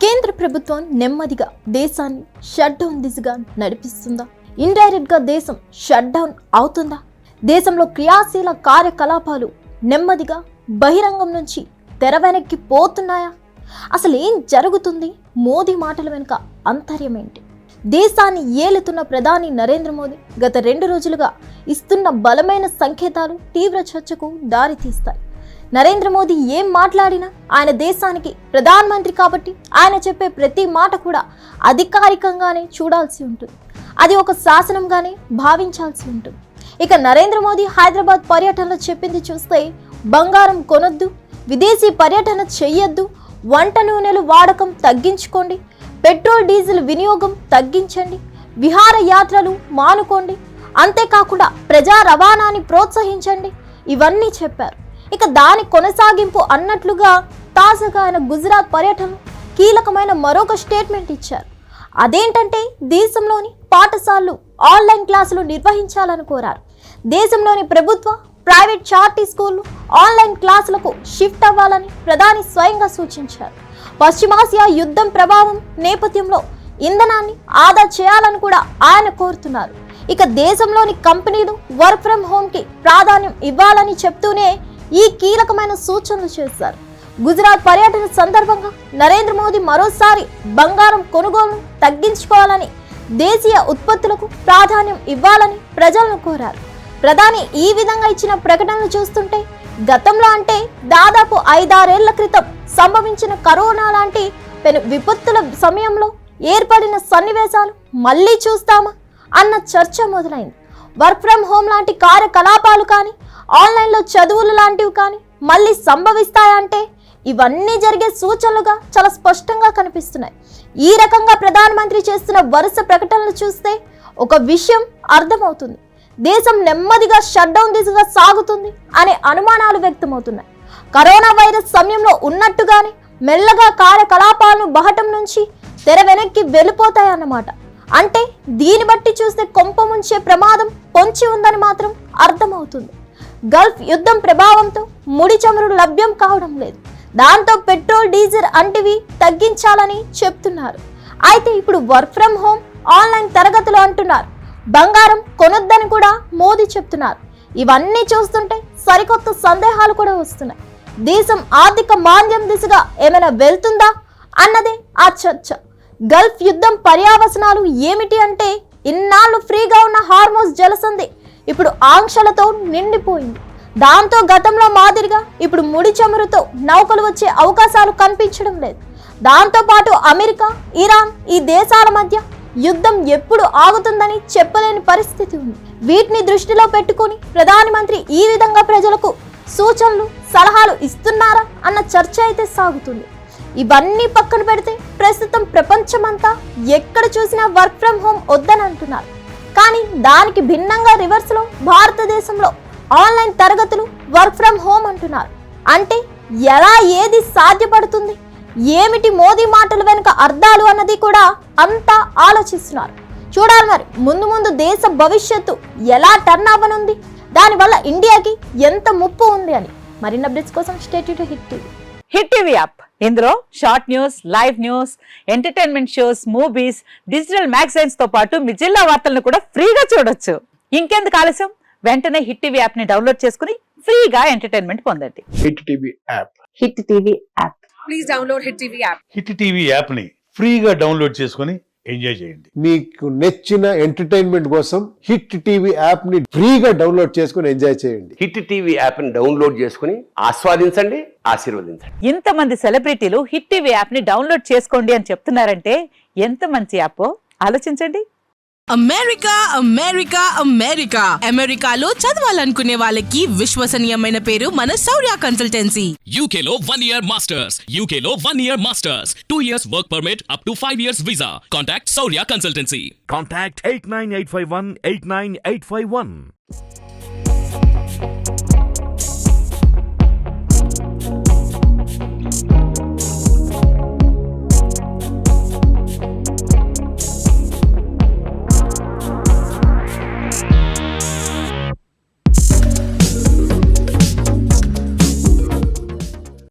కేంద్ర ప్రభుత్వం నెమ్మదిగా దేశాన్ని షట్ డౌన్ దిశగా నడిపిస్తుందా? ఇండైరెక్ట్ గా దేశం షట్ డౌన్ అవుతుందా? దేశంలో క్రియాశీల కార్యకలాపాలు నెమ్మదిగా బహిరంగం నుంచి తెర వెనక్కి పోతున్నాయా? అసలు ఏం జరుగుతుంది? మోదీ మాటల వెనుక అంతర్యం ఏంటి? దేశాన్ని ఏలుతున్న ప్రధాని నరేంద్ర మోదీ గత 2 రోజులుగా ఇస్తున్న బలమైన సంకేతాలు తీవ్ర చర్చకు దారితీస్తాయి. నరేంద్ర మోదీ ఏం మాట్లాడినా ఆయన దేశానికి ప్రధానమంత్రి కాబట్టి ఆయన చెప్పే ప్రతి మాట కూడా అధికారికంగానే చూడాల్సి ఉంటుంది. అది ఒక శాసనంగానే భావించాల్సి ఉంటుంది. ఇక నరేంద్ర మోదీ హైదరాబాద్ పర్యటనలో చెప్పింది చూస్తే బంగారం కొనొద్దు, విదేశీ పర్యటన చెయ్యొద్దు, వంట నూనెలు వాడకం తగ్గించుకోండి, పెట్రోల్ డీజిల్ వినియోగం తగ్గించండి, విహార యాత్రలు మానుకోండి, అంతేకాకుండా ప్రజా రవాణాని ప్రోత్సహించండి, ఇవన్నీ చెప్పారు. ఇక దాని కొనసాగింపు అన్నట్లుగా తాజాగా ఆయన గుజరాత్ పర్యటనలో కీలకమైన మరొక స్టేట్మెంట్ ఇచ్చారు. అదేంటంటే దేశంలోని పాఠశాలలు ఆన్లైన్ క్లాసులు నిర్వహించాలని కోరారు. దేశంలోని ప్రభుత్వ ప్రైవేట్ చార్టీ స్కూళ్లు ఆన్లైన్ క్లాసులకు షిఫ్ట్ అవ్వాలని ప్రధాని స్వయంగా సూచించారు. పశ్చిమాసియా యుద్ధం ప్రభావం నేపథ్యంలో ఇంధనాన్ని ఆదా చేయాలని కూడా ఆయన కోరుతున్నారు. ఇక దేశంలోని కంపెనీలు వర్క్ ఫ్రం హోమ్కి ప్రాధాన్యం ఇవ్వాలని చెప్తూనే ఈ కీలకమైన సూచనలు చేశారు. గుజరాత్ పర్యటన సందర్భంగా నరేంద్ర మోదీ మరోసారి బంగారం కొనుగోలును తగ్గించుకోవాలని, దేశీయ ఉత్పత్తులకు ప్రాధాన్యం ఇవ్వాలని ప్రజలను కోరారు. ప్రధాని ఈ విధంగా ఇచ్చిన ప్రకటనలు చూస్తుంటే గతంలో అంటే దాదాపు 5-6 ఏళ్ల క్రితం సంభవించిన కరోనా లాంటి పెను విపత్తుల సమయంలో ఏర్పడిన సన్నివేశాలు మళ్ళీ చూస్తామా అన్న చర్చ మొదలైంది. వర్క్ ఫ్రం హోమ్ లాంటి కార్యకలాపాలు కానీ, ఆన్లైన్లో చదువులు లాంటివి కానీ మళ్ళీ సంభవిస్తాయంటే ఇవన్నీ జరిగే సూచనలుగా చాలా స్పష్టంగా కనిపిస్తున్నాయి. ఈ రకంగా ప్రధానమంత్రి చేస్తున్న వరుస ప్రకటనలు చూస్తే ఒక విషయం అర్థమవుతుంది. దేశం నెమ్మదిగా షట్ డౌన్ దిశగా సాగుతుంది అనే అనుమానాలు వ్యక్తమవుతున్నాయి. కరోనా వైరస్ సమయంలో ఉన్నట్టుగానే మెల్లగా కార్యకలాపాలను బహటం నుంచి తెర వెనక్కి వెళ్ళిపోతాయన్నమాట. అంటే దీన్ని బట్టి చూస్తే కొంప ముంచే ప్రమాదం పొంచి ఉందని మాత్రం అర్థమవుతుంది. గల్ఫ్ యుద్ధం ప్రభావంతో ముడి చమురు లభ్యం కావడం లేదు. దాంతో పెట్రోల్ డీజిల్ అంటివి తగ్గించాలని చెప్తున్నారు. అయితే ఇప్పుడు వర్క్ ఫ్రం హోమ్, ఆన్లైన్ తరగతులు అంటున్నారు. బంగారం కొనొద్దని కూడా మోదీ చెప్తున్నారు. ఇవన్నీ చూస్తుంటే సరికొత్త సందేహాలు కూడా వస్తున్నాయి. దేశం ఆర్థిక మాంద్యం దిశగా ఏమైనా వెళ్తుందా అన్నదే ఆ చర్చ. గల్ఫ్ యుద్ధం పర్యవసనాలు ఏమిటి అంటే ఇన్నాళ్ళు ఫ్రీగా ఉన్న హార్మోజ్ జలసంధి ఇప్పుడు ఆంక్షలతో నిండిపోయింది. దాంతో గతంలో మాదిరిగా ఇప్పుడు ముడి చమురుతో నౌకలు వచ్చే అవకాశాలు కనిపించడం లేదు. దాంతో పాటు అమెరికా, ఇరాన్ ఈ దేశాల మధ్య యుద్ధం ఎప్పుడు ఆగుతుందని చెప్పలేని పరిస్థితి ఉంది. వీటిని దృష్టిలో పెట్టుకుని ప్రధానమంత్రి ఈ విధంగా ప్రజలకు సూచనలు, సలహాలు ఇస్తున్నారా అన్న చర్చ అయితే సాగుతుంది. ఇవన్నీ పక్కన పెడితే ప్రస్తుతం ప్రపంచమంతా ఎక్కడ చూసినా వర్క్ ఫ్రం హోమ్ వద్దని అంటున్నారు. కానీ దానికి భిన్నంగా రివర్స్ లో భారతదేశంలో ఆన్లైన్ తరగతులు వర్క్ ఫ్రం హోమ్ అంటున్నారు. అంటే ఎలా ఏది సాధ్యపడుతుంది, ఏమిటి మోదీ మాటల వెనుక అర్థాలు అన్నది కూడా అంతా ఆలోచిస్తున్నారు. చూడాలి మరి ముందు దేశ భవిష్యత్తు ఎలా టర్న్ అవ్వనుంది, దానివల్ల ఇండియాకి ఎంత ముప్పు ఉంది అని. మరిన్ని అప్డేట్స్ కోసం stay tune to Hit TV. Hit TV app, ఇందులో short news, live news, entertainment shows, movies, digital magazines తో పాటు మీ జిల్లా వార్తలను కూడా ఫ్రీగా చూడొచ్చు. ఇంకెందుకు ఆలస్యం, వెంటనే హిట్ టీవీ యాప్ ని డౌన్లోడ్ చేసుకుని ఫ్రీగా ఎంటర్టైన్మెంట్ పొందండి. Hit TV app. Hit TV app. Please download hit TV app. Hit TV app ని ఫ్రీగా డౌన్లోడ్ చేసుకుని ఎంజాయ్ చేయండి. మీకు నచ్చిన ఎంటర్టైన్మెంట్ కోసం హిట్ టీవీ యాప్ ని ఫ్రీగా డౌన్లోడ్ చేసుకుని ఎంజాయ్ చేయండి. హిట్ టీవీ యాప్ ని డౌన్లోడ్ చేసుకుని ఆస్వాదించండి, ఆశీర్వదించండి. ఇంతమంది సెలబ్రిటీలు హిట్ టీవీ యాప్ ని డౌన్లోడ్ చేసుకోండి అని చెప్తున్నారంటే ఎంత మంచి యాప్ ఆలోచించండి. అమెరికా అమెరికా అమెరికా అమెరికాలో చదవాలనుకునే వాళ్ళకి విశ్వసనీయమైన పేరు మన శౌర్య కన్సల్టెన్సీ. UK లో 1 year masters. UK లో 1 year masters. 2 years work permit up to 5 years visa. Contact Saurya Consultancy. Contact 89851 89851.